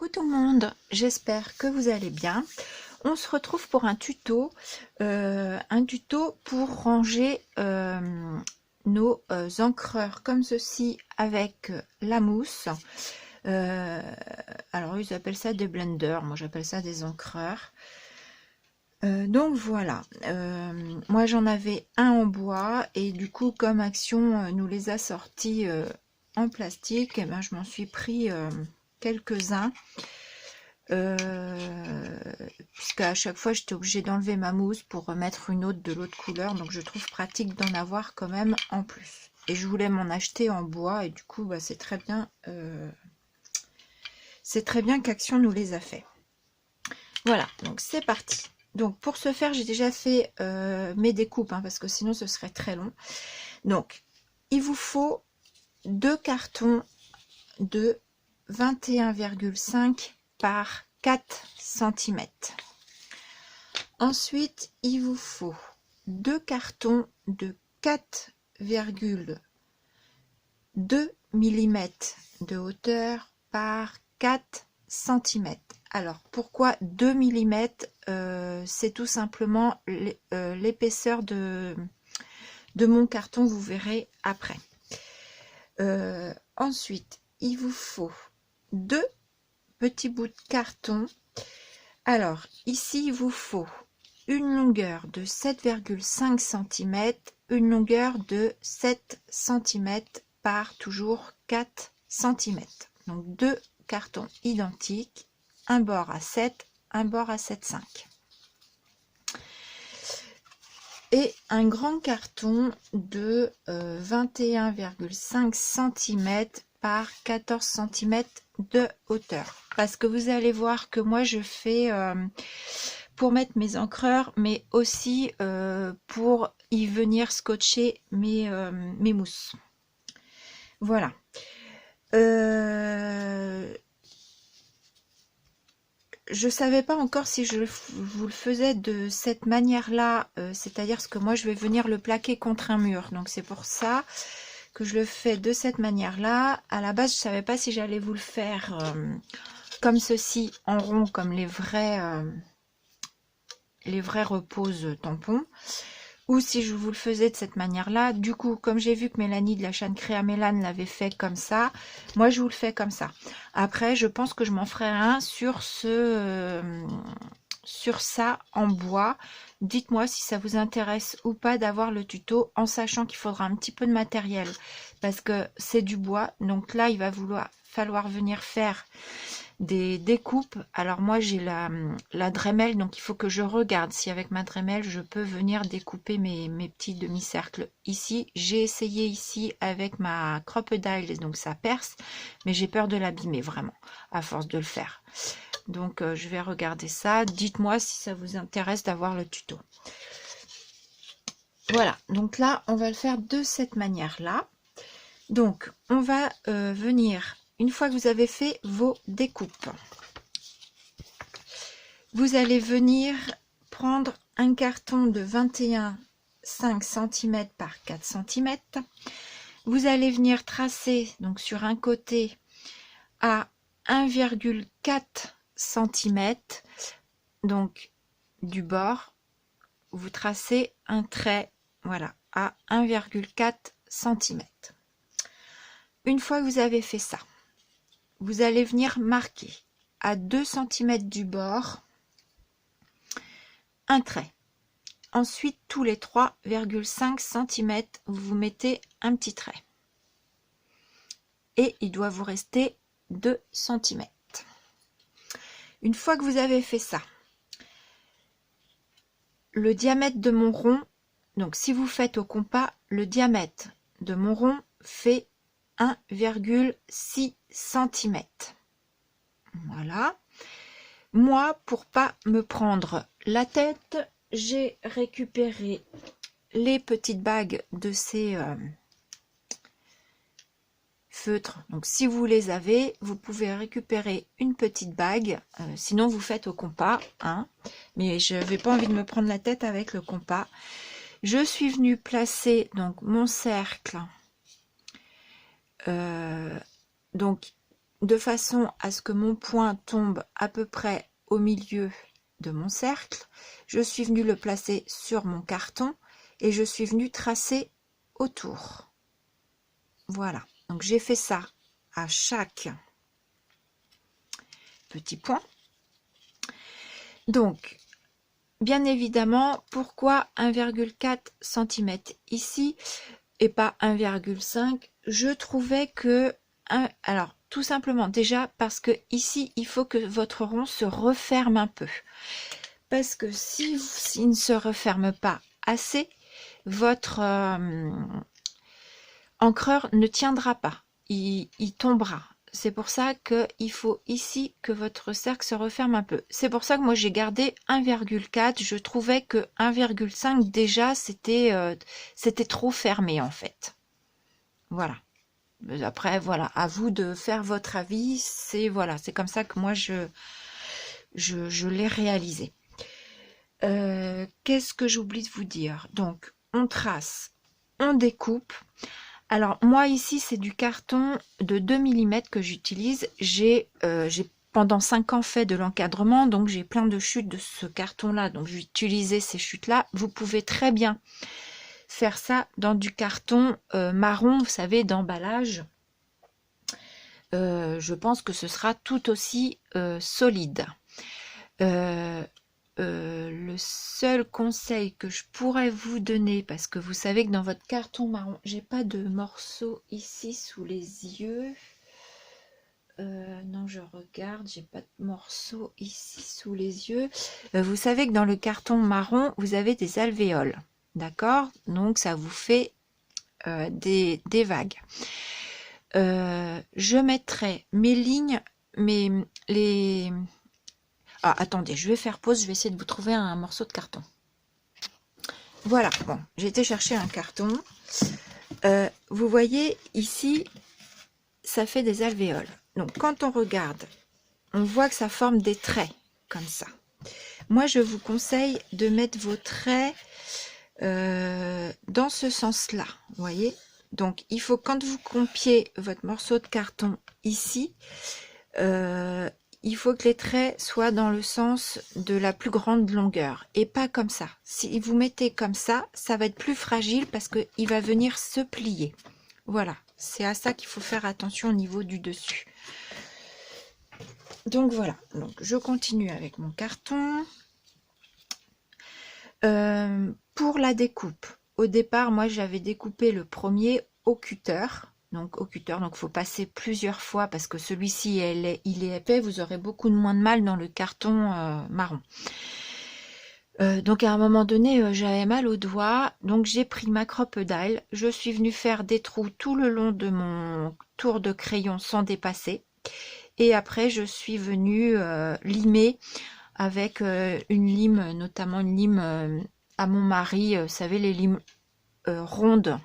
Coucou tout le monde, j'espère que vous allez bien. On se retrouve pour un tuto pour ranger nos encreurs comme ceci avec la mousse. Alors ils appellent ça des blenders, moi j'appelle ça des encreurs. Donc voilà, moi j'en avais un en bois et du coup comme Action nous les a sortis en plastique, et ben je m'en suis pris quelques-uns. Puisqu'à chaque fois j'étais obligée d'enlever ma mousse pour remettre une autre de l'autre couleur, donc je trouve pratique d'en avoir quand même en plus. Et je voulais m'en acheter en bois et du coup bah, c'est très bien qu'Action nous les a fait. Voilà, donc c'est parti. Donc pour ce faire j'ai déjà fait mes découpes parce que sinon ce serait très long. Donc il vous faut 2 cartons de 21,5 par 4 cm. Ensuite, il vous faut 2 cartons de 4,2 mm de hauteur par 4 cm. Alors, pourquoi 2 mm? C'est tout simplement l'épaisseur de mon carton, vous verrez après. Ensuite, il vous faut 2 petits bouts de carton. Alors, ici, il vous faut une longueur de 7,5 cm, une longueur de 7 cm par toujours 4 cm. Donc, 2 cartons identiques, un bord à 7, un bord à 7,5. Et un grand carton de 21,5 cm par 14 cm de hauteur. Parce que vous allez voir que moi je fais pour mettre mes encreurs, mais aussi pour y venir scotcher mes mousses. Voilà. Je savais pas encore si je vous le faisais de cette manière-là, c'est-à-dire que moi je vais venir le plaquer contre un mur. Donc c'est pour ça que je le fais de cette manière-là. À la base, je savais pas si j'allais vous le faire comme ceci, en rond, comme les vrais reposes tampons, ou si je vous le faisais de cette manière-là. Du coup, comme j'ai vu que Mélanie de la chaîne Créa Mélane l'avait fait comme ça, moi je vous le fais comme ça. Après, je pense que je m'en ferai un sur ça en bois. Dites-moi si ça vous intéresse ou pas d'avoir le tuto, en sachant qu'il faudra un petit peu de matériel parce que c'est du bois. Donc là, il va falloir venir faire des découpes. Alors moi j'ai la Dremel, donc il faut que je regarde si avec ma Dremel je peux venir découper mes petits demi-cercles. Ici j'ai essayé ici avec ma Crocodile, donc ça perce, mais j'ai peur de l'abîmer vraiment à force de le faire. Donc je vais regarder ça. Dites-moi si ça vous intéresse d'avoir le tuto. Voilà, donc là on va le faire de cette manière là. Donc on va venir, une fois que vous avez fait vos découpes, vous allez venir prendre un carton de 21,5 cm par 4 cm. Vous allez venir tracer donc sur un côté à 1,4 cm, donc du bord, vous tracez un trait, voilà, à 1,4 cm. Une fois que vous avez fait ça, vous allez venir marquer à 2 cm du bord un trait. Ensuite, tous les 3,5 cm, vous mettez un petit trait. Et il doit vous rester 2 cm. Une fois que vous avez fait ça, le diamètre de mon rond, donc si vous faites au compas, le diamètre de mon rond fait 1,6 cm. Voilà. Moi, pour pas me prendre la tête, j'ai récupéré les petites bagues de ces feutres. Donc si vous les avez, vous pouvez récupérer une petite bague, sinon vous faites au compas, mais je n'avais pas envie de me prendre la tête avec le compas. Je suis venue placer donc mon cercle, donc de façon à ce que mon point tombe à peu près au milieu de mon cercle. Je suis venue le placer sur mon carton et je suis venue tracer autour. Voilà, donc j'ai fait ça à chaque petit point. Donc, bien évidemment, pourquoi 1,4 cm ici et pas 1,5? Je trouvais que... alors, tout simplement, déjà parce que ici, il faut que votre rond se referme un peu. Parce que s'il ne se referme pas assez, votre encreur ne tiendra pas. Il tombera. C'est pour ça qu'il faut ici que votre cercle se referme un peu. C'est pour ça que moi j'ai gardé 1,4. Je trouvais que 1,5 déjà c'était trop fermé en fait. Voilà. Après voilà, à vous de faire votre avis. C'est voilà, c'est comme ça que moi je l'ai réalisé. Qu'est-ce que j'oublie de vous dire? Donc on trace, on découpe. Alors moi ici c'est du carton de 2 mm que j'utilise. J'ai pendant 5 ans fait de l'encadrement, donc j'ai plein de chutes de ce carton là, donc j'utilisais ces chutes là. Vous pouvez très bien faire ça dans du carton marron, vous savez, d'emballage. Je pense que ce sera tout aussi solide. Le seul conseil que je pourrais vous donner, parce que vous savez que dans votre carton marron, j'ai pas de morceau ici sous les yeux. Non, je regarde, j'ai pas de morceau ici sous les yeux. Vous savez que dans le carton marron, vous avez des alvéoles, d'accord? Donc ça vous fait des vagues. Je mettrai mes lignes, Ah, attendez, je vais faire pause, je vais essayer de vous trouver un morceau de carton. Voilà, bon, j'ai été chercher un carton. Vous voyez, ici, ça fait des alvéoles. Donc, quand on regarde, on voit que ça forme des traits, comme ça. Moi, je vous conseille de mettre vos traits dans ce sens-là, vous voyez. Donc, il faut, quand vous compiez votre morceau de carton ici, il faut que les traits soient dans le sens de la plus grande longueur et pas comme ça. Si vous mettez comme ça, ça va être plus fragile parce qu'il va venir se plier. Voilà, c'est à ça qu'il faut faire attention au niveau du dessus. Donc voilà, donc je continue avec mon carton. Pour la découpe, au départ, moi j'avais découpé le premier au cutter. Donc au cutter, donc faut passer plusieurs fois parce que celui-ci il est épais, vous aurez beaucoup moins de mal dans le carton marron. Donc à un moment donné, j'avais mal au doigt, donc j'ai pris ma crocodile, je suis venue faire des trous tout le long de mon tour de crayon sans dépasser. Et après je suis venue limer avec une lime, notamment une lime à mon mari, vous savez les limes rondes.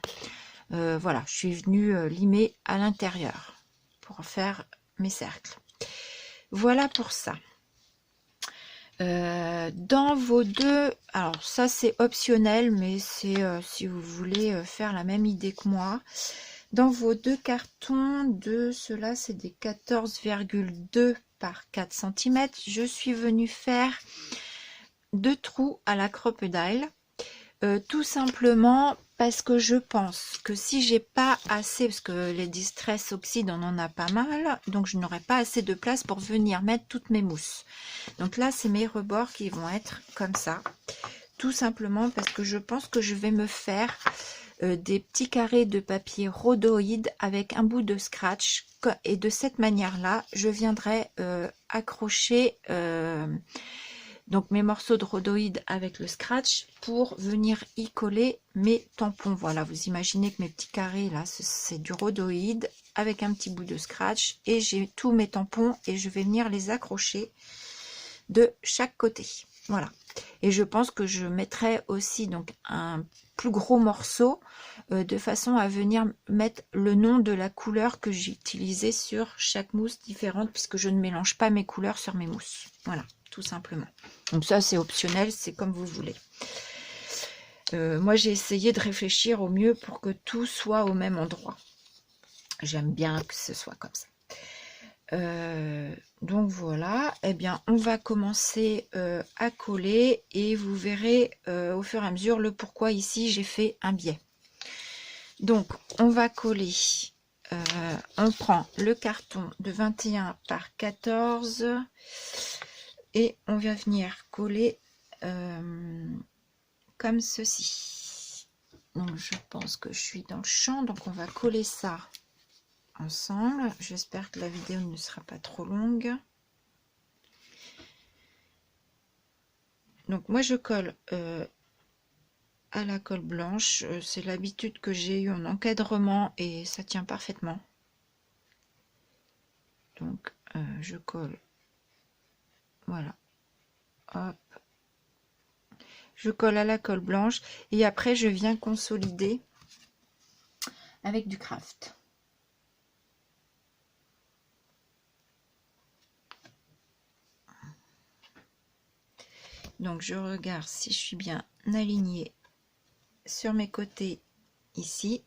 Voilà, je suis venue limer à l'intérieur pour faire mes cercles. Voilà pour ça. Dans vos deux, alors ça c'est optionnel, mais c'est si vous voulez faire la même idée que moi. Dans vos deux cartons, de ceux-là c'est des 14,2 par 4 cm. Je suis venue faire 2 trous à la crocodile. Tout simplement parce que je pense que si j'ai pas assez, parce que les Distress Oxide on en a pas mal, donc je n'aurai pas assez de place pour venir mettre toutes mes mousses. Donc là c'est mes rebords qui vont être comme ça, tout simplement parce que je pense que je vais me faire des petits carrés de papier rhodoïde avec un bout de scratch, et de cette manière là je viendrai accrocher donc mes morceaux de rhodoïde avec le scratch pour venir y coller mes tampons. Voilà, vous imaginez que mes petits carrés là, c'est du rhodoïde avec un petit bout de scratch et j'ai tous mes tampons et je vais venir les accrocher de chaque côté. Voilà. Et je pense que je mettrai aussi donc un plus gros morceau de façon à venir mettre le nom de la couleur que j'ai utilisée sur chaque mousse différente puisque je ne mélange pas mes couleurs sur mes mousses. Voilà, tout simplement. Donc ça c'est optionnel, c'est comme vous voulez. Moi j'ai essayé de réfléchir au mieux pour que tout soit au même endroit. J'aime bien que ce soit comme ça. Donc voilà, eh bien on va commencer à coller et vous verrez au fur et à mesure le pourquoi ici j'ai fait un biais. Donc on va coller, on prend le carton de 21 par 14 et on va venir coller comme ceci. Donc je pense que je suis dans le champ, donc on va coller ça ensemble. J'espère que la vidéo ne sera pas trop longue. Donc moi je colle à la colle blanche, c'est l'habitude que j'ai eue en encadrement et ça tient parfaitement. Donc je colle, voilà, hop, je colle à la colle blanche et après je viens consolider avec du craft. Donc je regarde si je suis bien alignée sur mes côtés ici,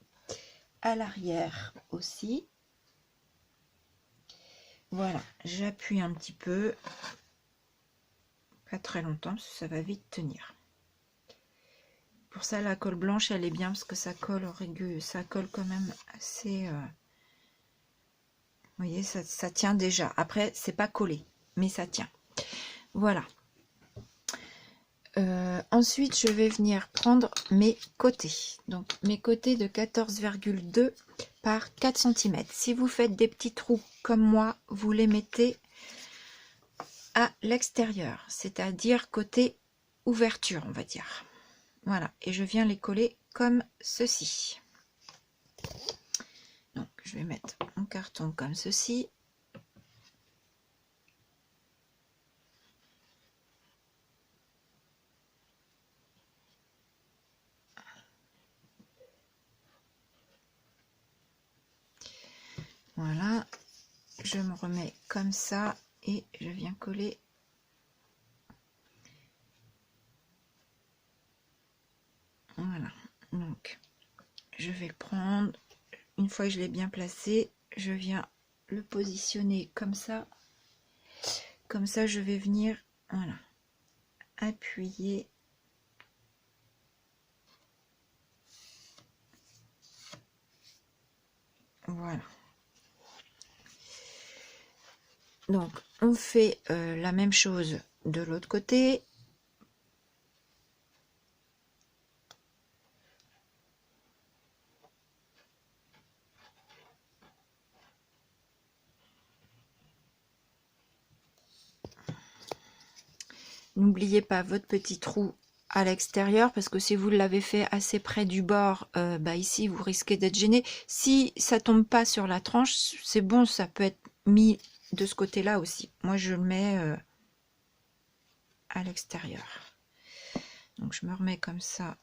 à l'arrière aussi. Voilà, j'appuie un petit peu, pas très longtemps parce que ça va vite tenir. Pour ça la colle blanche elle est bien parce que ça colle ça colle quand même assez. Vous voyez, ça tient déjà. Après c'est pas collé, mais ça tient. Voilà. Ensuite, je vais venir prendre mes côtés. Donc, mes côtés de 14,2 par 4 cm. Si vous faites des petits trous comme moi, vous les mettez à l'extérieur, c'est-à-dire côté ouverture, on va dire. Voilà, et je viens les coller comme ceci. Donc, je vais mettre mon carton comme ceci. Voilà, je me remets comme ça et je viens coller. Voilà, donc je vais le prendre. Une fois que je l'ai bien placé, je viens le positionner comme ça. Comme ça, je vais venir, voilà, appuyer. Voilà. Donc, on fait la même chose de l'autre côté. N'oubliez pas votre petit trou à l'extérieur parce que si vous l'avez fait assez près du bord, bah ici vous risquez d'être gêné. Si ça tombe pas sur la tranche, c'est bon, ça peut être mis de ce côté là aussi. Moi je le mets à l'extérieur. Donc je me remets comme ça.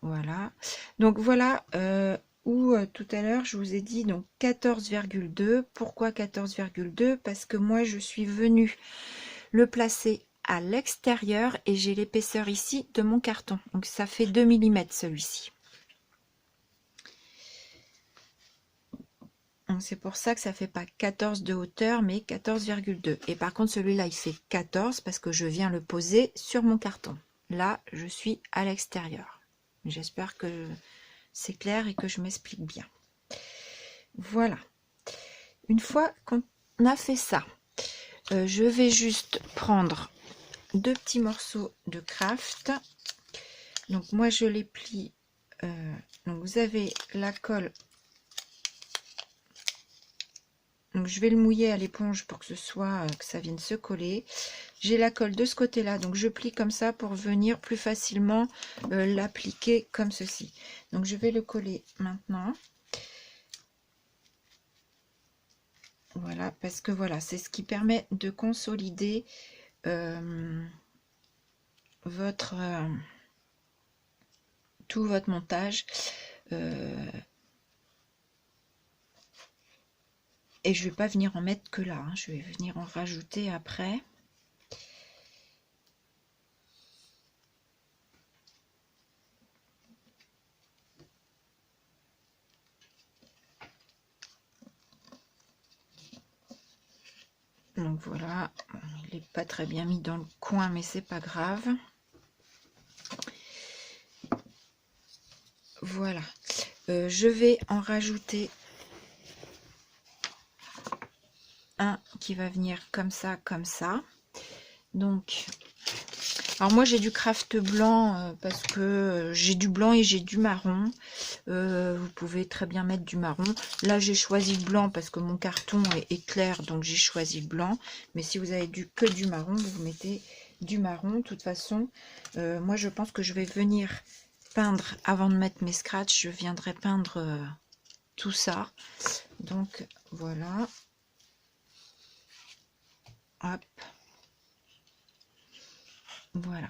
Voilà. Donc voilà où tout à l'heure je vous ai dit donc 14,2. Pourquoi 14,2? Parce que moi je suis venue le placer à l'extérieur et j'ai l'épaisseur ici de mon carton. Donc ça fait 2 mm celui-ci. Donc c'est pour ça que ça fait pas 14 de hauteur mais 14,2. Et par contre celui-là il fait 14 parce que je viens le poser sur mon carton. Là je suis à l'extérieur. J'espère que c'est clair et que je m'explique bien. Voilà. Une fois qu'on a fait ça, je vais juste prendre deux petits morceaux de craft. Donc moi je les plie. Donc vous avez la colle. Donc je vais le mouiller à l'éponge pour que ce soit que ça vienne se coller. J'ai la colle de ce côté-là, donc je plie comme ça pour venir plus facilement l'appliquer comme ceci. Donc je vais le coller maintenant. Voilà, parce que voilà, c'est ce qui permet de consolider tout votre montage. Et je vais pas venir en mettre que là, hein, je vais venir en rajouter après. Donc voilà, il n'est pas très bien mis dans le coin, mais c'est pas grave. Voilà, je vais en rajouter un qui va venir comme ça, comme ça. Donc, alors moi j'ai du craft blanc parce que j'ai du blanc et j'ai du marron. Vous pouvez très bien mettre du marron. Là j'ai choisi le blanc parce que mon carton est clair, donc j'ai choisi le blanc. Mais si vous avez que du marron, vous mettez du marron. De toute façon, moi je pense que je vais venir peindre avant de mettre mes scratchs. Je viendrai peindre tout ça. Donc voilà. Hop. Voilà.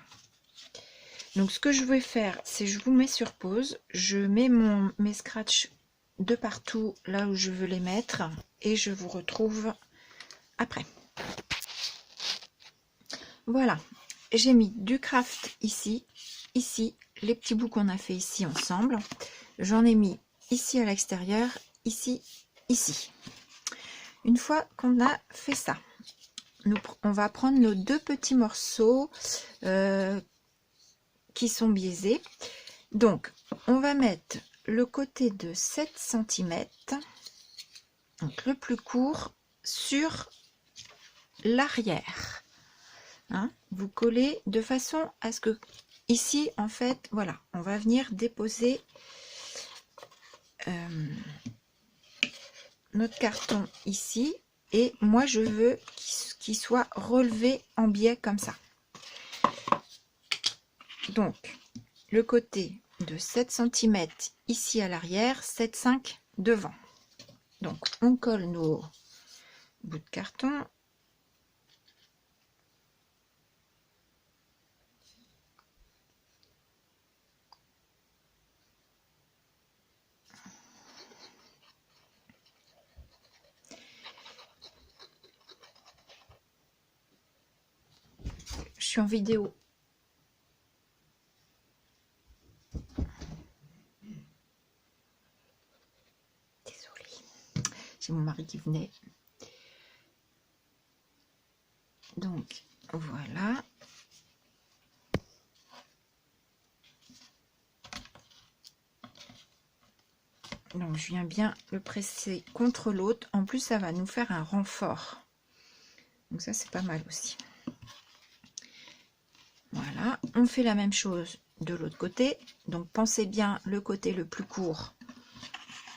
Donc ce que je vais faire, c'est je vous mets sur pause, je mets mes scratchs de partout là où je veux les mettre et je vous retrouve après. Voilà, j'ai mis du craft ici, ici, les petits bouts qu'on a fait ici ensemble. J'en ai mis ici à l'extérieur, ici, ici. Une fois qu'on a fait ça, on va prendre nos deux petits morceaux qui sont biaisés. Donc, on va mettre le côté de 7 cm, donc le plus court, sur l'arrière. Hein, vous collez de façon à ce que, ici, en fait, voilà, on va venir déposer notre carton ici. Et moi, je veux qu'il soit relevé en biais comme ça. Donc, le côté de 7 cm ici à l'arrière, 7,5 devant. Donc, on colle nos bouts de carton. Je suis en vidéo. Désolée. J'ai mon mari qui venait. Donc, voilà. Donc, je viens bien le presser contre l'autre. En plus, ça va nous faire un renfort. Donc, ça, c'est pas mal aussi. Voilà. On fait la même chose de l'autre côté. Donc, pensez bien le côté le plus court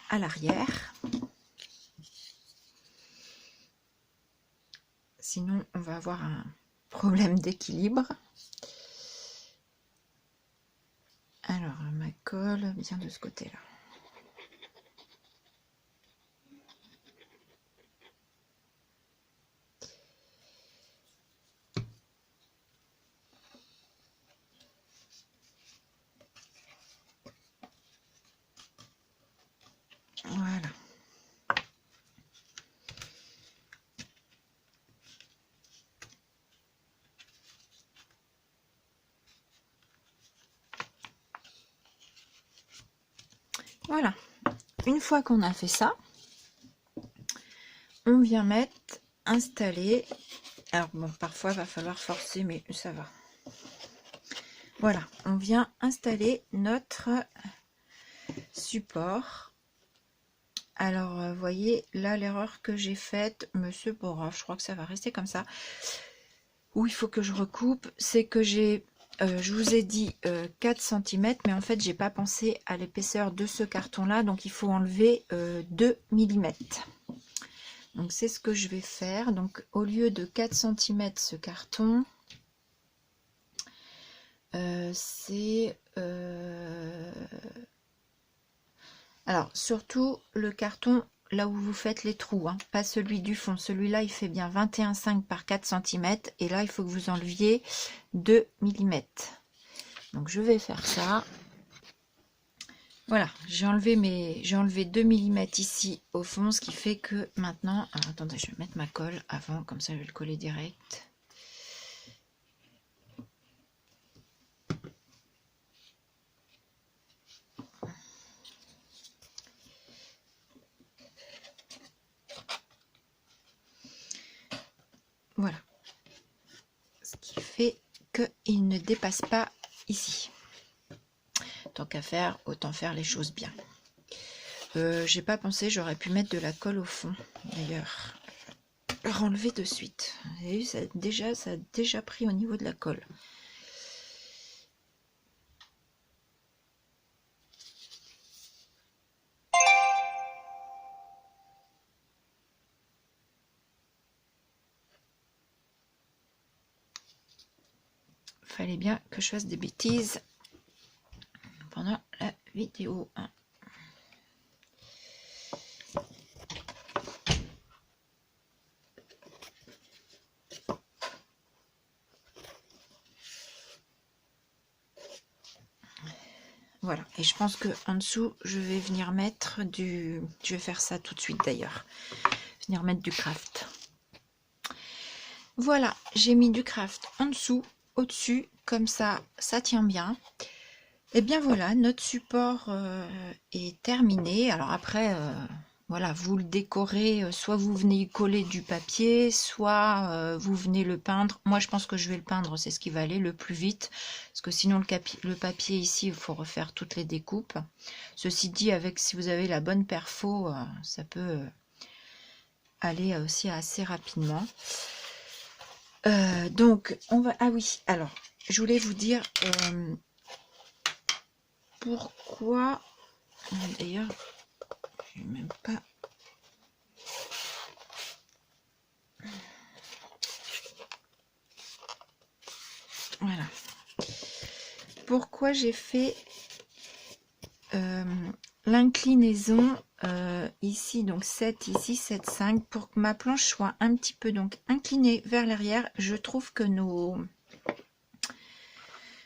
à l'arrière. Sinon, on va avoir un problème d'équilibre. Alors, ma colle vient de ce côté-là. Voilà. Voilà. Une fois qu'on a fait ça, on vient mettre, installer. Alors bon, parfois il va falloir forcer, mais ça va. Voilà, on vient installer notre support. Alors, vous voyez, là, l'erreur que j'ai faite, monsieur Borov, je crois que ça va rester comme ça. Où il faut que je recoupe, c'est que j'ai, je vous ai dit 4 cm, mais en fait, j'ai pas pensé à l'épaisseur de ce carton-là, donc il faut enlever 2 mm. Donc, c'est ce que je vais faire. Donc, au lieu de 4 cm ce carton, c'est... alors, surtout le carton là où vous faites les trous, hein, pas celui du fond. Celui-là, il fait bien 21,5 par 4 cm. Et là, il faut que vous enleviez 2 mm. Donc, je vais faire ça. Voilà, j'ai enlevé 2 mm ici au fond, ce qui fait que maintenant... Alors, attendez, je vais mettre ma colle avant, comme ça, je vais le coller direct. Voilà. Ce qui fait qu'il ne dépasse pas ici. Tant qu'à faire, autant faire les choses bien. J'ai pas pensé, j'aurais pu mettre de la colle au fond, d'ailleurs. Enlever de suite. Vous avez vu, ça a déjà pris au niveau de la colle. Fallait bien que je fasse des bêtises pendant la vidéo. Voilà, et je pense que en dessous, je vais venir mettre du... Je vais faire ça tout de suite d'ailleurs. Venir mettre du craft. Voilà, j'ai mis du craft en dessous, au-dessus, comme ça, ça tient bien. Et bien voilà, notre support est terminé. Alors après, voilà, vous le décorez, soit vous venez y coller du papier, soit vous venez le peindre. Moi, je pense que je vais le peindre, c'est ce qui va aller le plus vite. Parce que sinon, le papier ici, il faut refaire toutes les découpes. Ceci dit, avec si vous avez la bonne perfo, ça peut aller aussi assez rapidement. Donc, on va... Ah oui, alors, je voulais vous dire... pourquoi d'ailleurs je n'ai même pas voilà pourquoi j'ai fait l'inclinaison ici, donc 7 ici, 7, 5, pour que ma planche soit un petit peu donc inclinée vers l'arrière. Je trouve que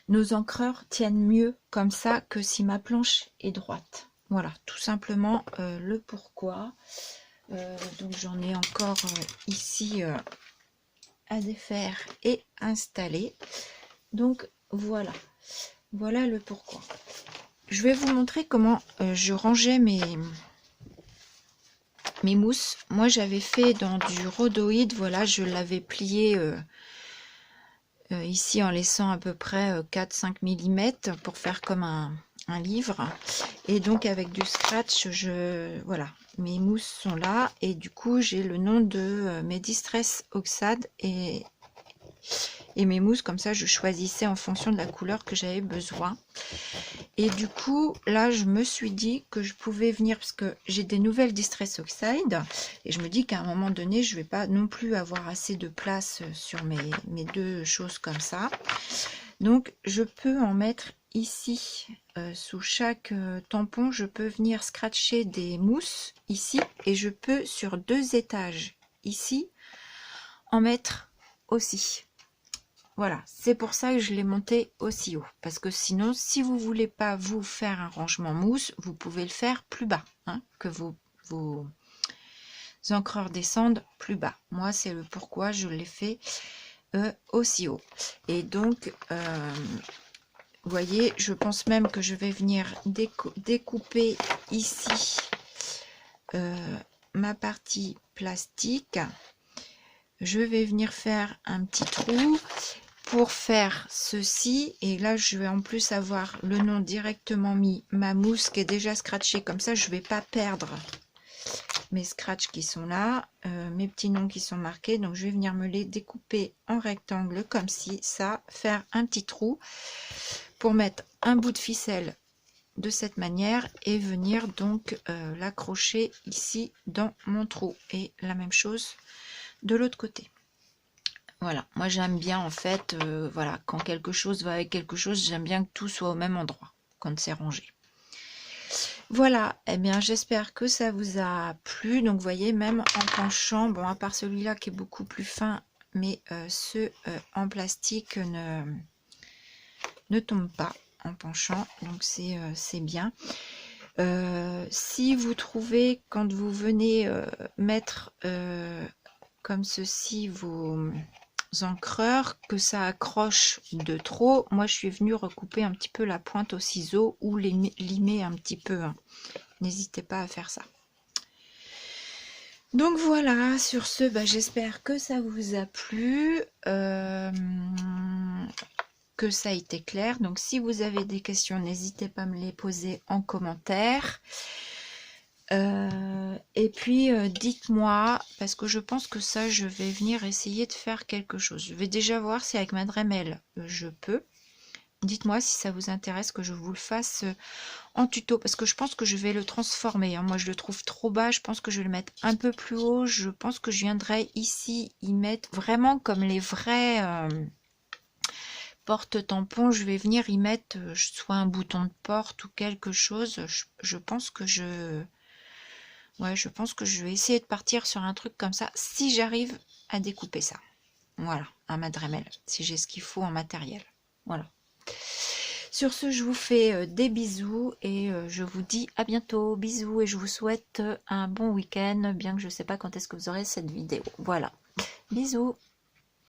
nos encreurs tiennent mieux comme ça que si ma planche est droite. Voilà, tout simplement le pourquoi. Donc j'en ai encore ici à défaire et installer. Donc voilà, voilà le pourquoi. Je vais vous montrer comment je rangeais mes mousses. Moi j'avais fait dans du rhodoïde, voilà, je l'avais plié ici en laissant à peu près 4-5 mm pour faire comme un livre. Et donc avec du scratch, voilà, mes mousses sont là et du coup j'ai le nom de mes Distress Oxide et mes mousses, comme ça je choisissais en fonction de la couleur que j'avais besoin. Et du coup là je me suis dit que je pouvais venir, parce que j'ai des nouvelles Distress Oxide et je me dis qu'à un moment donné je vais pas non plus avoir assez de place sur mes deux choses comme ça. Donc je peux en mettre ici sous chaque tampon. Je peux venir scratcher des mousses ici et je peux sur 2 étages ici en mettre aussi. Voilà, c'est pour ça que je l'ai monté aussi haut, parce que sinon si vous voulez pas vous faire un rangement mousse, vous pouvez le faire plus bas, hein, que vos encreurs descendent plus bas. Moi c'est le pourquoi je l'ai fait aussi haut. Et donc vous voyez, je pense même que je vais venir découper ici ma partie plastique. Je vais venir faire un petit trou pour faire ceci. Et là, je vais en plus avoir le nom directement mis, ma mousse qui est déjà scratchée. Comme ça, je ne vais pas perdre mes scratchs qui sont là, mes petits noms qui sont marqués. Donc, je vais venir me les découper en rectangle comme ci, ça, faire un petit trou pour mettre un bout de ficelle de cette manière et venir donc l'accrocher ici dans mon trou. Et la même chose de l'autre côté. Voilà, moi j'aime bien en fait, voilà, quand quelque chose va avec quelque chose, j'aime bien que tout soit au même endroit quand c'est rangé. Voilà, et bien j'espère que ça vous a plu. Donc vous voyez, même en penchant, bon à part celui-là qui est beaucoup plus fin, mais ceux en plastique ne tombent pas en penchant, donc c'est bien. Si vous trouvez, quand vous venez mettre comme ceci vos encreurs, que ça accroche de trop, moi je suis venue recouper un petit peu la pointe au ciseau ou limer un petit peu, hein. N'hésitez pas à faire ça. Donc voilà, sur ce, j'espère que ça vous a plu, que ça a été clair. Donc si vous avez des questions, n'hésitez pas à me les poser en commentaire. Et puis dites-moi, parce que je pense que ça, je vais venir essayer de faire quelque chose. Je vais déjà voir si avec ma Dremel, je peux. Dites-moi si ça vous intéresse que je vous le fasse en tuto, parce que je pense que je vais le transformer. Hein. Moi, je le trouve trop bas, je pense que je vais le mettre un peu plus haut. Je pense que je viendrai ici y mettre vraiment comme les vrais porte-tampons. Je vais venir y mettre soit un bouton de porte ou quelque chose. Je pense que ouais, je pense que je vais essayer de partir sur un truc comme ça, si j'arrive à découper ça. Voilà, un Dremel, si j'ai ce qu'il faut en matériel. Voilà. Sur ce, je vous fais des bisous et je vous dis à bientôt. Bisous et je vous souhaite un bon week-end, bien que je ne sais pas quand est-ce que vous aurez cette vidéo. Voilà. Bisous.